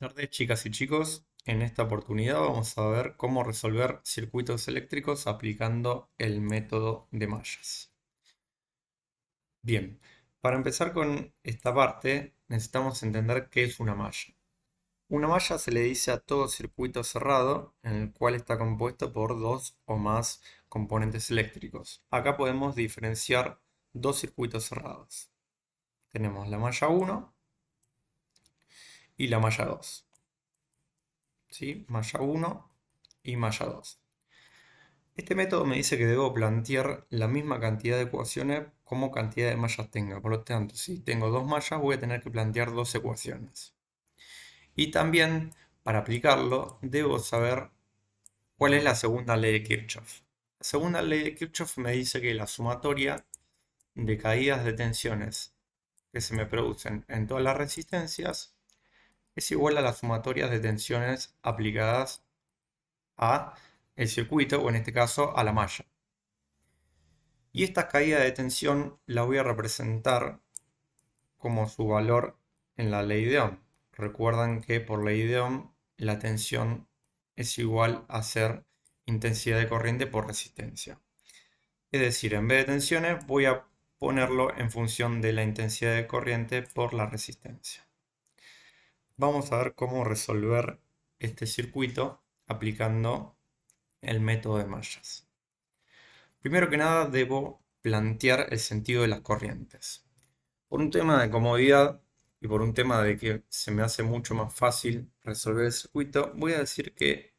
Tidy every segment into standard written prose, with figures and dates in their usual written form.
Buenas tardes, chicas y chicos. En esta oportunidad vamos a ver cómo resolver circuitos eléctricos aplicando el método de mallas. Bien, para empezar con esta parte necesitamos entender qué es una malla. Una malla se le dice a todo circuito cerrado en el cual está compuesto por dos o más componentes eléctricos. Acá podemos diferenciar dos circuitos cerrados. Tenemos la malla 1 y la malla 2. ¿Sí? Malla 1 y malla 2. Este método me dice que debo plantear la misma cantidad de ecuaciones como cantidad de mallas tenga. Por lo tanto, si tengo dos mallas, voy a tener que plantear dos ecuaciones. Y también, para aplicarlo, debo saber cuál es la segunda ley de Kirchhoff. La segunda ley de Kirchhoff me dice que la sumatoria de caídas de tensiones que se me producen en todas las resistencias es igual a las sumatorias de tensiones aplicadas a el circuito, o en este caso a la malla. Y esta caída de tensión la voy a representar como su valor en la ley de Ohm. Recuerdan que por ley de Ohm la tensión es igual a ser intensidad de corriente por resistencia. Es decir, en vez de tensiones voy a ponerlo en función de la intensidad de corriente por la resistencia. Vamos a ver cómo resolver este circuito aplicando el método de mallas. Primero que nada debo plantear el sentido de las corrientes. Por un tema de comodidad y por un tema de que se me hace mucho más fácil resolver el circuito, voy a decir que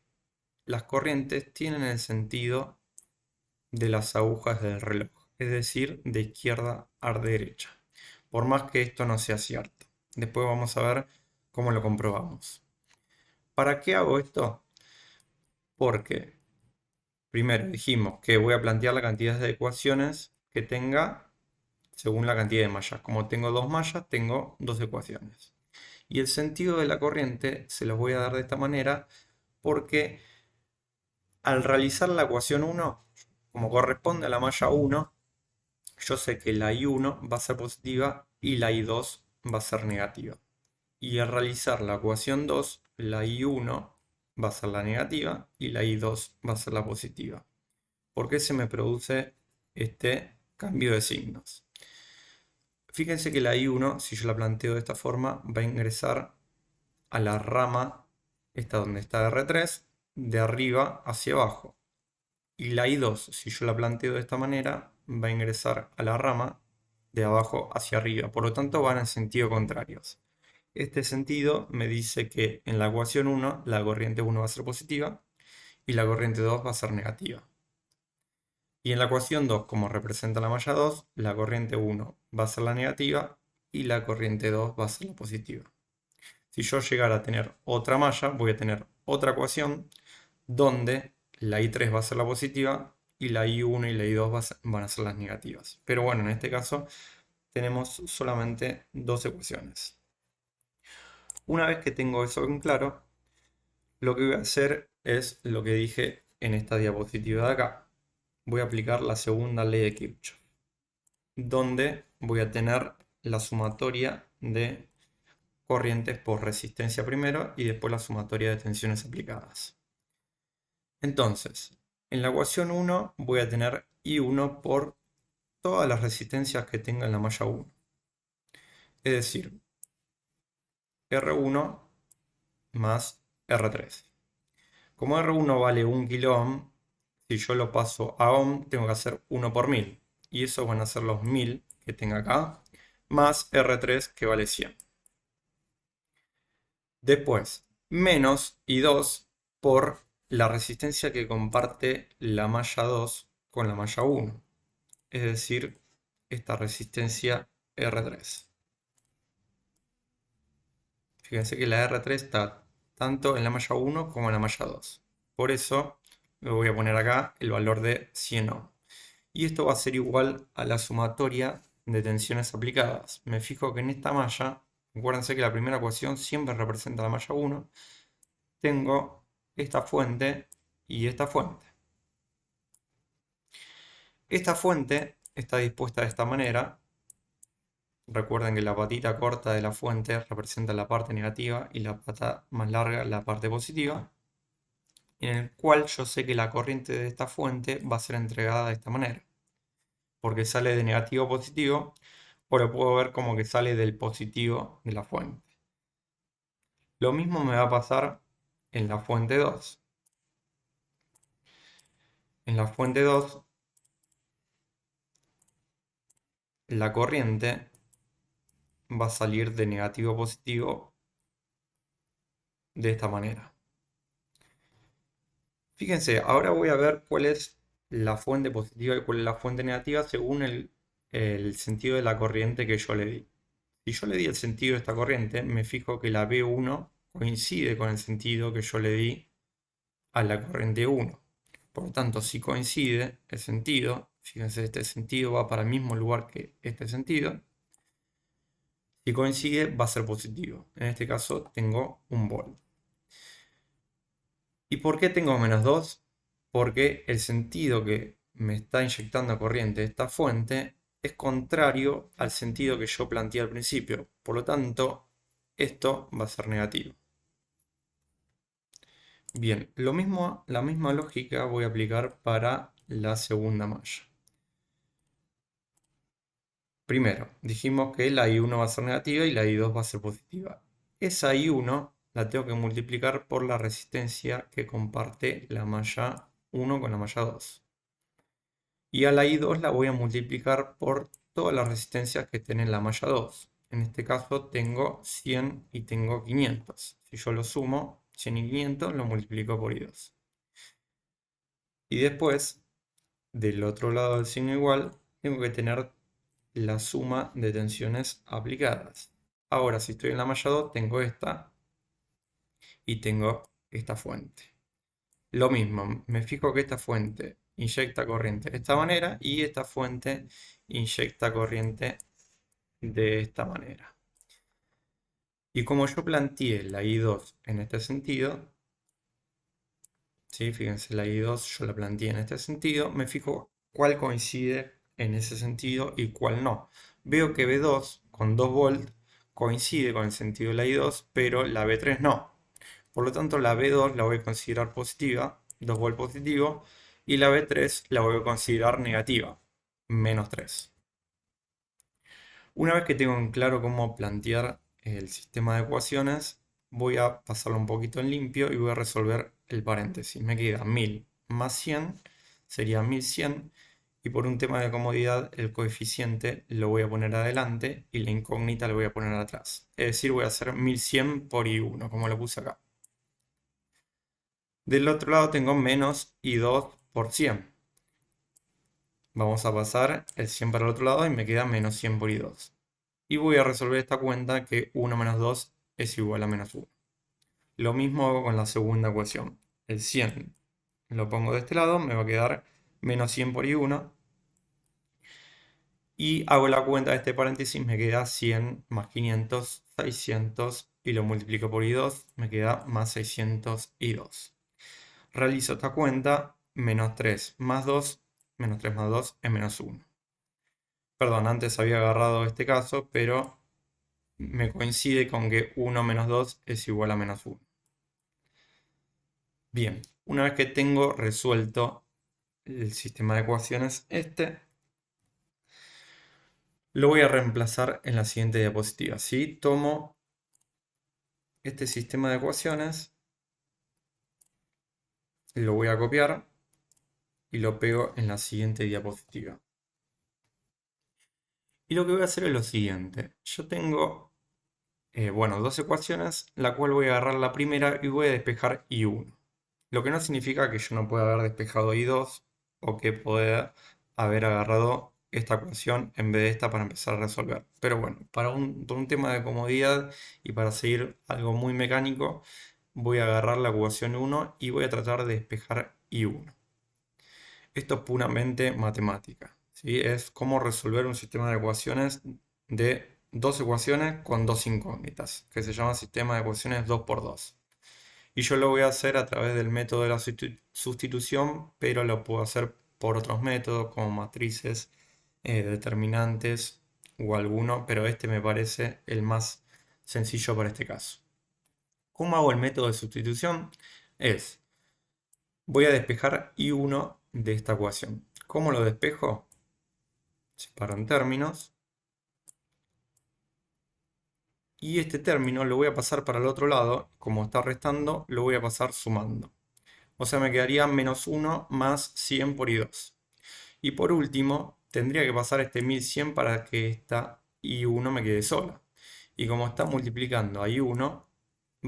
las corrientes tienen el sentido de las agujas del reloj, es decir, de izquierda a derecha, por más que esto no sea cierto. Después vamos a ver cómo lo comprobamos. ¿Para qué hago esto? Porque primero dijimos que voy a plantear la cantidad de ecuaciones que tenga según la cantidad de mallas. Como tengo dos mallas, tengo dos ecuaciones. Y el sentido de la corriente se los voy a dar de esta manera porque al realizar la ecuación 1, como corresponde a la malla 1, yo sé que la I1 va a ser positiva y la I2 va a ser negativa. Y al realizar la ecuación 2, la I1 va a ser la negativa y la I2 va a ser la positiva. ¿Por qué se me produce este cambio de signos? Fíjense que la I1, si yo la planteo de esta forma, va a ingresar a la rama, esta donde está R3, de arriba hacia abajo. Y la I2, si yo la planteo de esta manera, va a ingresar a la rama de abajo hacia arriba. Por lo tanto, van en sentido contrarios. Este sentido me dice que en la ecuación 1, la corriente 1 va a ser positiva y la corriente 2 va a ser negativa. Y en la ecuación 2, como representa la malla 2, la corriente 1 va a ser la negativa y la corriente 2 va a ser la positiva. Si yo llegara a tener otra malla, voy a tener otra ecuación donde la I3 va a ser la positiva y la I1 y la I2 van a ser las negativas. Pero bueno, en este caso tenemos solamente dos ecuaciones. Una vez que tengo eso en claro, lo que voy a hacer es lo que dije en esta diapositiva de acá. Voy a aplicar la segunda ley de Kirchhoff, donde voy a tener la sumatoria de corrientes por resistencia primero y después la sumatoria de tensiones aplicadas. Entonces, en la ecuación 1 voy a tener I1 por todas las resistencias que tenga en la malla 1. Es decir, R1 más R3. Como R1 vale 1 kilo ohm, si yo lo paso a ohm, tengo que hacer 1 por 1000. Y eso van a ser los 1000 que tenga acá, más R3 que vale 100. Después, menos I2 por la resistencia que comparte la malla 2 con la malla 1. Es decir, esta resistencia R3. Fíjense que la R3 está tanto en la malla 1 como en la malla 2. Por eso me voy a poner acá el valor de 100 ohm. Y esto va a ser igual a la sumatoria de tensiones aplicadas. Me fijo que en esta malla, acuérdense que la primera ecuación siempre representa la malla 1, tengo esta fuente y esta fuente. Esta fuente está dispuesta de esta manera Recuerden que la patita corta de la fuente representa la parte negativa y la pata más larga la parte positiva, en el cual yo sé que la corriente de esta fuente va a ser entregada de esta manera, porque sale de negativo a positivo, o lo puedo ver como que sale del positivo de la fuente. Lo mismo me va a pasar en la fuente 2. En la fuente 2, la corriente va a salir de negativo a positivo de esta manera. Fíjense, ahora voy a ver cuál es la fuente positiva y cuál es la fuente negativa según el sentido de la corriente que yo le di. Si yo le di el sentido de esta corriente, me fijo que la B1 coincide con el sentido que yo le di a la corriente 1. Por lo tanto, si coincide el sentido, fíjense, este sentido va para el mismo lugar que este sentido. Si coincide, va a ser positivo. En este caso, tengo un volt. ¿Y por qué tengo -2? Porque el sentido que me está inyectando corriente esta fuente es contrario al sentido que yo planteé al principio. Por lo tanto, esto va a ser negativo. Bien, la misma lógica voy a aplicar para la segunda malla. Primero, dijimos que la I1 va a ser negativa y la I2 va a ser positiva. Esa I1 la tengo que multiplicar por la resistencia que comparte la malla 1 con la malla 2. Y a la I2 la voy a multiplicar por todas las resistencias que tiene la malla 2. En este caso tengo 100 y tengo 500. Si yo lo sumo, 100 y 500 lo multiplico por I2. Y después, del otro lado del signo igual, tengo que tener la suma de tensiones aplicadas. Ahora, si estoy en la malla 2, tengo esta y tengo esta fuente. Lo mismo, me fijo que esta fuente inyecta corriente de esta manera y esta fuente inyecta corriente de esta manera. Y como yo planteé la I2 en este sentido, ¿sí? Fíjense, la I2 yo la planteé en este sentido, me fijo cuál coincide en ese sentido y cuál no. Veo que B2 con 2 volt coincide con el sentido de la I2, pero la B3 no. Por lo tanto, la B2 la voy a considerar positiva, 2 volt positivo, y la B3 la voy a considerar negativa, -3. Una vez que tengo en claro cómo plantear el sistema de ecuaciones, voy a pasarlo un poquito en limpio y voy a resolver el paréntesis. Me queda 1000 más 100, sería 1100, y por un tema de comodidad el coeficiente lo voy a poner adelante y la incógnita lo voy a poner atrás. Es decir, voy a hacer 1100 por I1, como lo puse acá. Del otro lado tengo menos I2 por 100. Vamos a pasar el 100 para el otro lado y me queda menos 100 por I2. Y voy a resolver esta cuenta que 1 menos 2 es igual a -1. Lo mismo hago con la segunda ecuación. El 100 lo pongo de este lado, me va a quedar menos 100 por I1. Y hago la cuenta de este paréntesis, me queda 100 más 500, 600. Y lo multiplico por I2, me queda más 600 I2. Realizo esta cuenta, menos 3 más 2, menos 3 más 2 es -1. Perdón, antes había agarrado este caso, pero me coincide con que 1 menos 2 es igual a -1. Bien, una vez que tengo resuelto el sistema de ecuaciones lo voy a reemplazar en la siguiente diapositiva. ¿Sí? Tomo este sistema de ecuaciones, lo voy a copiar y lo pego en la siguiente diapositiva. Y lo que voy a hacer es lo siguiente. Yo tengo, dos ecuaciones, la cual voy a agarrar la primera y voy a despejar I1. Lo que no significa que yo no pueda haber despejado I2 o que pueda haber agarrado esta ecuación en vez de esta para empezar a resolver. Pero bueno, por un tema de comodidad y para seguir algo muy mecánico, voy a agarrar la ecuación 1 y voy a tratar de despejar I1. Esto es puramente matemática, ¿sí? Es cómo resolver un sistema de ecuaciones de dos ecuaciones con dos incógnitas, que se llama sistema de ecuaciones 2×2. Y yo lo voy a hacer a través del método de la sustitución, pero lo puedo hacer por otros métodos como matrices, determinantes o alguno, pero este me parece el más sencillo para este caso. ¿Cómo hago el método de sustitución? Voy a despejar I1 de esta ecuación. ¿Cómo lo despejo? Separo en términos. Y este término lo voy a pasar para el otro lado. Como está restando, lo voy a pasar sumando. O sea, me quedaría menos 1 más 100 por I2. Y por último, tendría que pasar este 1100 para que esta I1 me quede sola. Y como está multiplicando a I1,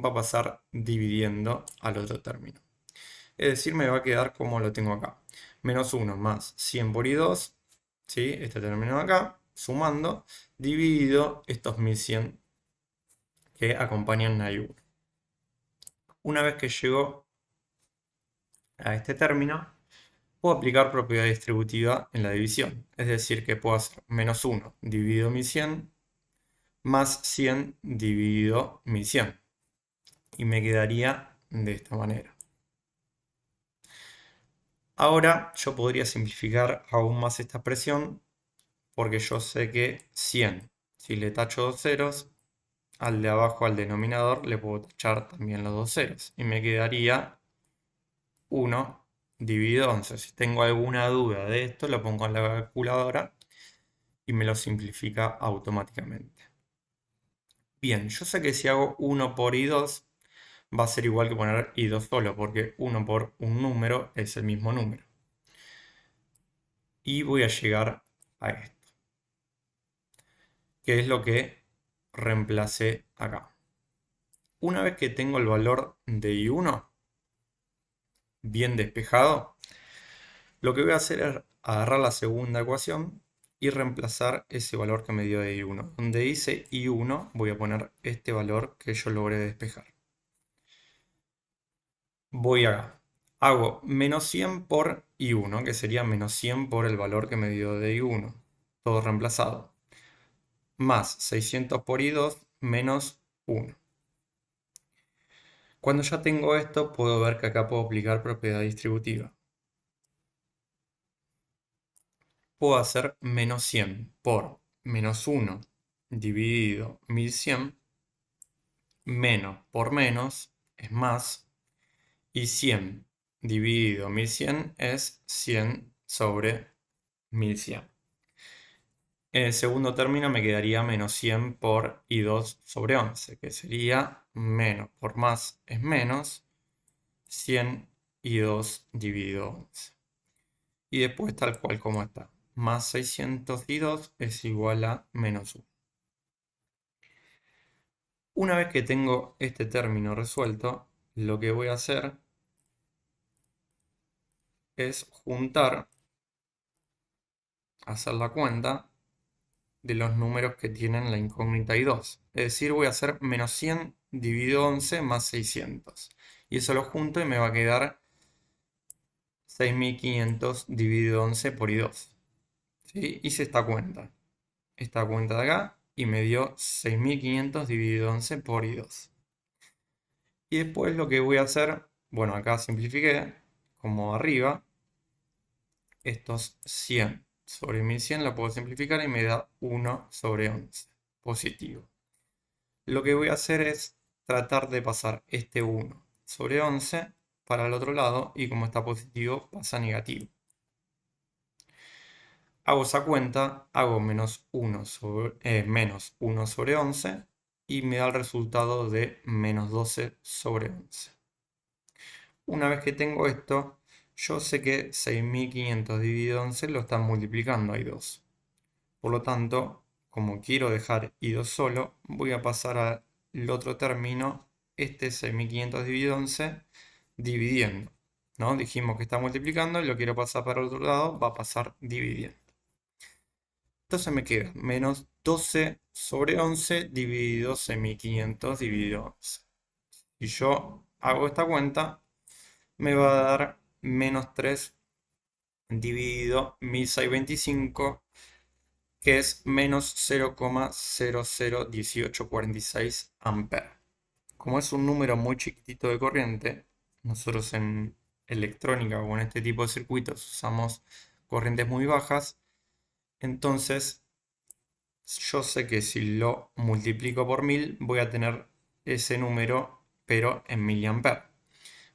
va a pasar dividiendo al otro término. Es decir, me va a quedar como lo tengo acá. Menos 1 más 100 por I2, ¿sí? Este término de acá, sumando, dividido estos 1100 que acompañan a I1. Una vez que llego a este término, puedo aplicar propiedad distributiva en la división. Es decir, que puedo hacer menos 1 dividido 1100 más 100 dividido 1100. Y me quedaría de esta manera. Ahora yo podría simplificar aún más esta expresión porque yo sé que 100, si le tacho dos ceros, al de abajo, al denominador, le puedo tachar también los dos ceros. Y me quedaría 1 dividido 11. Si tengo alguna duda de esto, lo pongo en la calculadora y me lo simplifica automáticamente. Bien, yo sé que si hago 1 por I2 va a ser igual que poner I2 solo, porque 1 por un número es el mismo número. Y voy a llegar a esto, que es lo que reemplacé acá. Una vez que tengo el valor de I1 bien despejado, lo que voy a hacer es agarrar la segunda ecuación y reemplazar ese valor que me dio de I1. Donde dice I1 voy a poner este valor que yo logré despejar. Voy acá. Hago menos 100 por I1, que sería menos 100 por el valor que me dio de I1. Todo reemplazado. Más 600 por I2 menos 1. Cuando ya tengo esto, puedo ver que acá puedo aplicar propiedad distributiva. Puedo hacer menos 100 por menos 1 dividido 1100, menos por menos es más, y 100 dividido 1100 es 100 sobre 1100. En el segundo término me quedaría menos 100 por I2 sobre 11, que sería menos por más es menos, 100 I2 dividido 11. Y después tal cual como está. Más 602 es igual a menos 1. Una vez que tengo este término resuelto, lo que voy a hacer es juntar, hacer la cuenta de los números que tienen la incógnita I2. Es decir, voy a hacer menos 100 dividido 11 más 600. Y eso lo junto y me va a quedar 6500 dividido 11 por I2. ¿Sí? Hice esta cuenta de acá, y me dio 6500 dividido 11 por I2. Y después lo que voy a hacer, bueno, acá simplifiqué, como arriba, estos 100 sobre 1100 lo puedo simplificar y me da 1 sobre 11, positivo. Lo que voy a hacer es tratar de pasar este 1 sobre 11 para el otro lado, y como está positivo pasa negativo. Hago esa cuenta, hago menos 1 sobre 11 y me da el resultado de menos 12 sobre 11. Una vez que tengo esto, yo sé que 6500 dividido 11 lo están multiplicando a I2. Por lo tanto, como quiero dejar I2 solo, voy a pasar al otro término, este 6500 dividido 11, dividiendo. ¿No? Dijimos que está multiplicando y lo quiero pasar para el otro lado, va a pasar dividiendo. Entonces me queda menos 12 sobre 11 dividido 6500 dividido 11. Si yo hago esta cuenta, me va a dar menos 3 dividido 1625, que es menos 0,001846 amperes. Como es un número muy chiquitito de corriente, nosotros en electrónica o en este tipo de circuitos usamos corrientes muy bajas, entonces yo sé que si lo multiplico por 1000 voy a tener ese número, pero en miliamperes.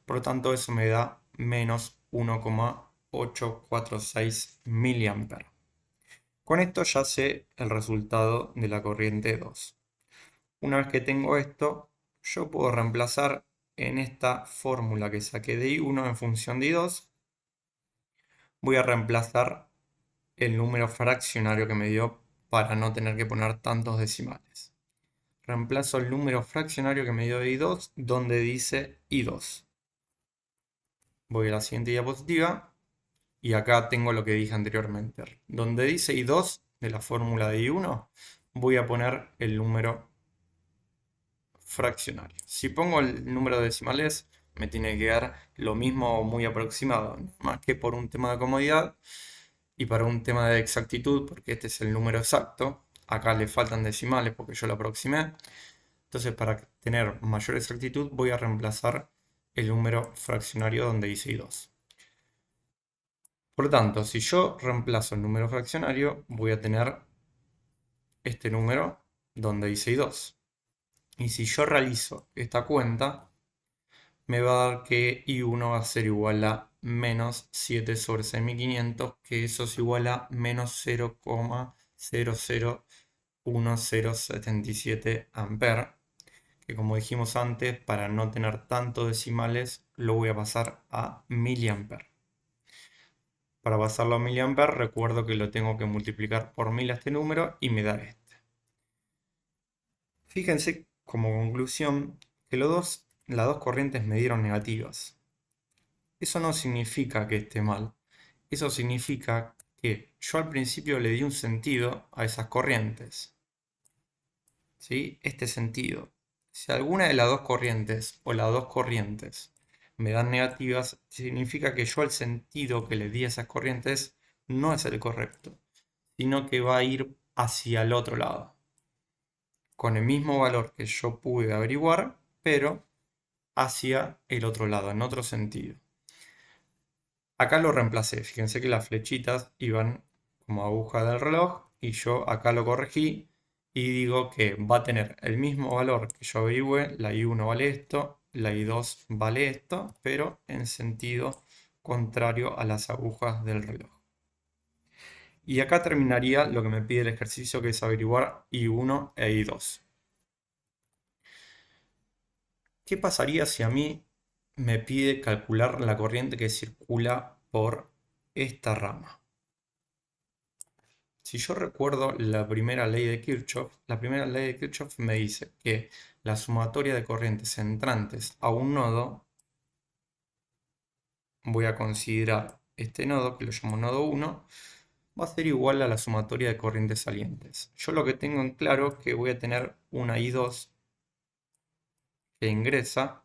Por lo tanto, eso me da menos 1,846 miliamperes. Con esto ya sé el resultado de la corriente 2. Una vez que tengo esto, yo puedo reemplazar en esta fórmula que saqué de I1 en función de I2, voy a reemplazar el número fraccionario que me dio para no tener que poner tantos decimales. Reemplazo el número fraccionario que me dio de I2 donde dice I2. Voy a la siguiente diapositiva y acá tengo lo que dije anteriormente. Donde dice I2 de la fórmula de I1, voy a poner el número fraccionario. Si pongo el número de decimales, me tiene que dar lo mismo o muy aproximado, más que por un tema de comodidad y para un tema de exactitud, porque este es el número exacto. Acá le faltan decimales porque yo lo aproximé. Entonces, para tener mayor exactitud, voy a reemplazar el número fraccionario donde dice I2. Por lo tanto, si yo reemplazo el número fraccionario, voy a tener este número donde dice I2. Y si yo realizo esta cuenta, me va a dar que I1 va a ser igual a menos 7 sobre 6500, que eso es igual a menos 0,001077 amperes, que como dijimos antes, para no tener tantos decimales, lo voy a pasar a miliamperes. Para pasarlo a miliamperes, recuerdo que lo tengo que multiplicar por 1000 a este número y me da este. Fíjense como conclusión que las dos corrientes me dieron negativas. Eso no significa que esté mal. Eso significa que yo al principio le di un sentido a esas corrientes. ¿Sí? Este sentido. Si alguna de las dos corrientes o las dos corrientes me dan negativas, significa que yo el sentido que le di a esas corrientes no es el correcto, sino que va a ir hacia el otro lado, con el mismo valor que yo pude averiguar, pero hacia el otro lado, en otro sentido. Acá lo reemplacé, fíjense que las flechitas iban como aguja del reloj y yo acá lo corregí y digo que va a tener el mismo valor que yo averigüé, la I1 vale esto, la I2 vale esto, pero en sentido contrario a las agujas del reloj. Y acá terminaría lo que me pide el ejercicio, que es averiguar I1 e I2. ¿Qué pasaría si a mí me pide calcular la corriente que circula por esta rama? Si yo recuerdo la primera ley de Kirchhoff, la primera ley de Kirchhoff me dice que la sumatoria de corrientes entrantes a un nodo, voy a considerar este nodo, que lo llamo nodo 1, va a ser igual a la sumatoria de corrientes salientes. Yo lo que tengo en claro es que voy a tener una I2 que ingresa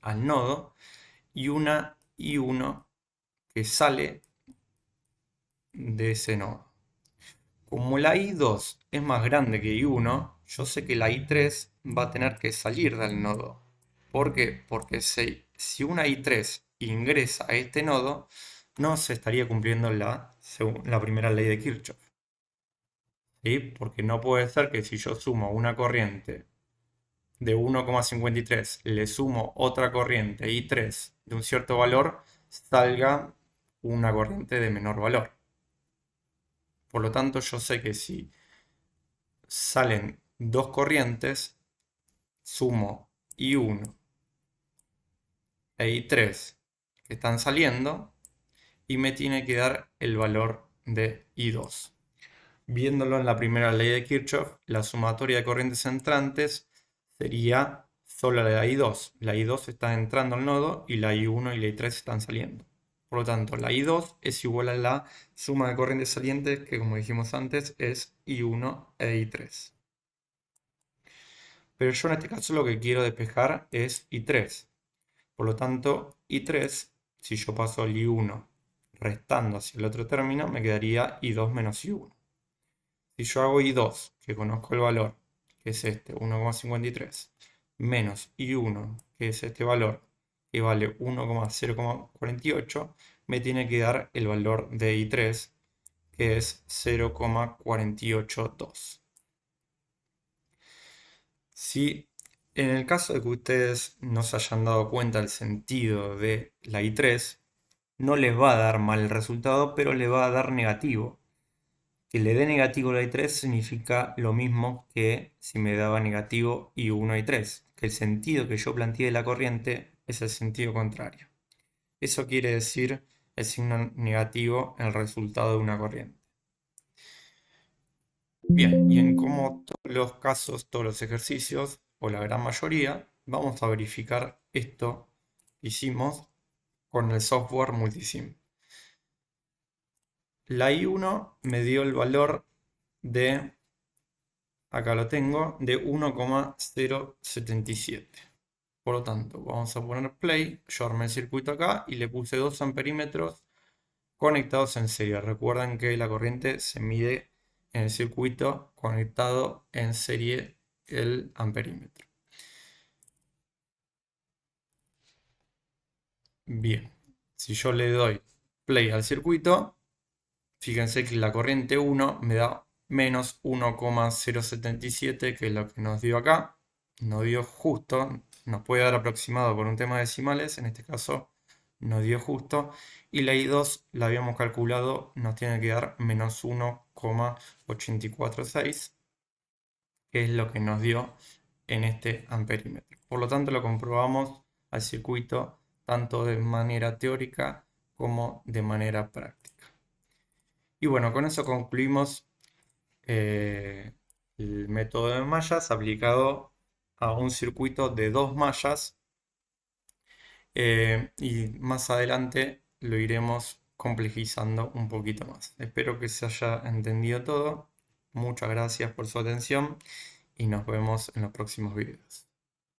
al nodo y una I1 que sale de ese nodo. Como la I2 es más grande que I1, yo sé que la I3 va a tener que salir del nodo. ¿Por qué? Porque si una I3 ingresa a este nodo, no se estaría cumpliendo la primera ley de Kirchhoff. ¿Sí? Porque no puede ser que si yo sumo una corriente de 1,53, le sumo otra corriente I3 de un cierto valor, salga una corriente de menor valor. Por lo tanto, yo sé que si salen dos corrientes, sumo I1 e I3 que están saliendo y me tiene que dar el valor de I2. Viéndolo en la primera ley de Kirchhoff, la sumatoria de corrientes entrantes sería solo la I2. La I2 está entrando al nodo y la I1 y la I3 están saliendo. Por lo tanto, la I2 es igual a la suma de corrientes salientes, que como dijimos antes es I1 e I3. Pero yo en este caso lo que quiero despejar es I3. Por lo tanto, I3, si yo paso el I1 restando hacia el otro término, me quedaría I2 menos I1. Si yo hago I2, que conozco el valor, que es este, 1,53, menos I1, que es este valor, que vale 1,048, me tiene que dar el valor de I3, que es 0,482. Si en el caso de que ustedes no se hayan dado cuenta del sentido de la I3, no les va a dar mal el resultado, pero le va a dar negativo. Que le dé negativo la I3 significa lo mismo que si me daba negativo I1 I3, que el sentido que yo planteé de la corriente es el sentido contrario. Eso quiere decir el signo negativo en el resultado de una corriente. Bien, y en como todos los casos, todos los ejercicios, o la gran mayoría, vamos a verificar esto que hicimos con el software Multisim. La I1 me dio el valor de, acá lo tengo, de 1,077. Por lo tanto, vamos a poner play, yo armé el circuito acá y le puse 2 amperímetros conectados en serie. Recuerden que la corriente se mide en el circuito conectado en serie el amperímetro. Bien, si yo le doy play al circuito, fíjense que la corriente 1 me da menos 1,077, que es lo que nos dio acá. Nos dio justo, nos puede dar aproximado por un tema de decimales, en este caso nos dio justo. Y la I2 la habíamos calculado, nos tiene que dar menos 1,846, que es lo que nos dio en este amperímetro. Por lo tanto, lo comprobamos al circuito tanto de manera teórica como de manera práctica. Y bueno, con eso concluimos eh, el método de mallas aplicado a un circuito de dos mallas, y más adelante lo iremos complejizando un poquito más. Espero que se haya entendido todo. Muchas gracias por su atención y nos vemos en los próximos videos.